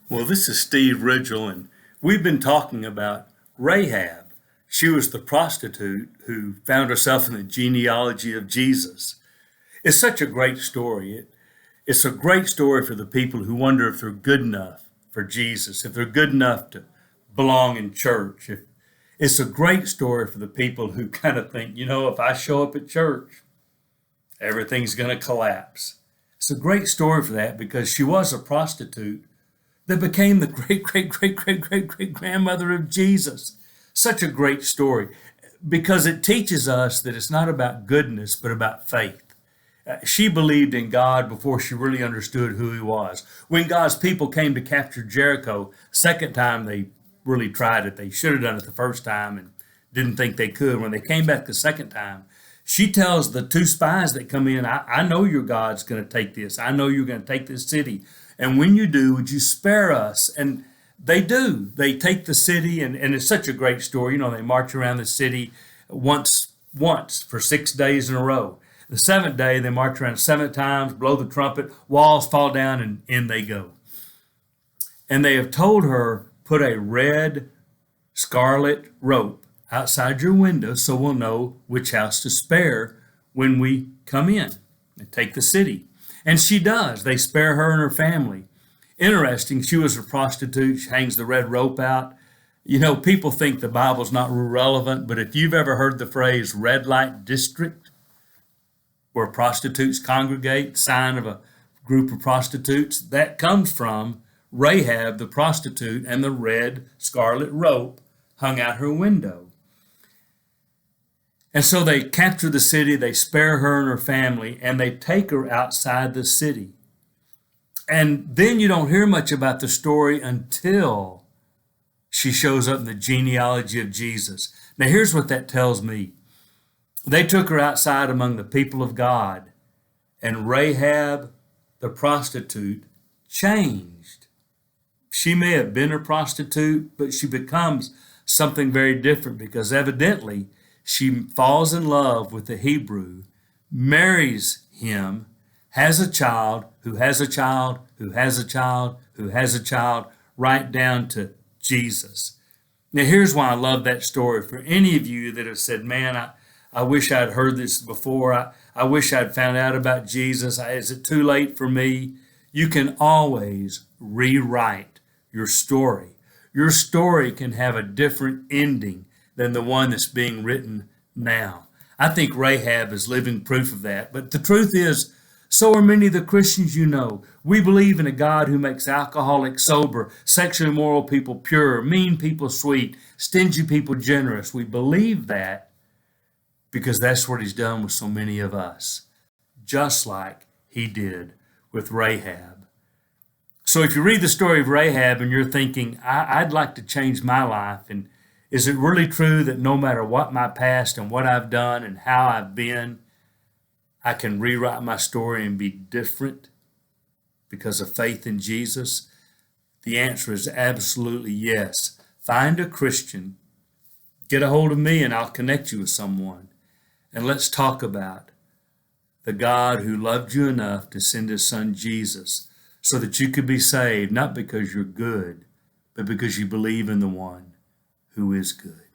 Well, this is Steve Ridgel, and we've been talking about Rahab. She was the prostitute who found herself in the genealogy of Jesus. It's such a great story. It's a great story for the people who wonder if they're good enough for Jesus, if they're good enough to belong in church. It's a great story for the people who kind of think, if I show up at church, everything's going to collapse. It's a great story for that because she was a prostitute that became the great, great, great, great, great, great grandmother of Jesus. Such a great story because it teaches us that it's not about goodness, but about faith. She believed in God before she really understood who he was. When God's people came to capture Jericho, second time they really tried it. They should have done it the first time and didn't think they could. When they came back the second time, she tells the two spies that come in, I know your God's going to take this. I know you're going to take this city. And when you do, would you spare us? And they do. They take the city, and it's such a great story. They march around the city once for 6 days in a row. The seventh day, they march around 7 times, blow the trumpet, walls fall down, and in they go. And they have told her, put a red scarlet rope outside your window so we'll know which house to spare when we come in and take the city. And she does. They spare her and her family. Interesting, she was a prostitute. She hangs the red rope out. People think the Bible's not relevant, but if you've ever heard the phrase red light district, where prostitutes congregate, sign of a group of prostitutes, that comes from Rahab, the prostitute, and the red scarlet rope hung out her window. And so they capture the city, they spare her and her family, and they take her outside the city. And then you don't hear much about the story until she shows up in the genealogy of Jesus. Now here's what that tells me. They took her outside among the people of God, and Rahab, the prostitute, changed. She may have been a prostitute, but she becomes something very different because evidently she falls in love with the Hebrew, marries him, has a child, who has a child, who has a child, who has a child, right down to Jesus. Now, here's why I love that story. For any of you that have said, man, I wish I'd heard this before. I wish I'd found out about Jesus. Is it too late for me? You can always rewrite your story. Your story can have a different ending than the one that's being written now. I think Rahab is living proof of that. But the truth is, so are many of the Christians you know. We believe in a God who makes alcoholics sober, sexually immoral people pure, mean people sweet, stingy people generous. We believe that because that's what he's done with so many of us, just like he did with Rahab. So if you read the story of Rahab and you're thinking, I'd like to change my life, and is it really true that no matter what my past and what I've done and how I've been, I can rewrite my story and be different because of faith in Jesus? The answer is absolutely yes. Find a Christian, get a hold of me, and I'll connect you with someone. And let's talk about the God who loved you enough to send his son Jesus so that you could be saved, not because you're good, but because you believe in the one who is good.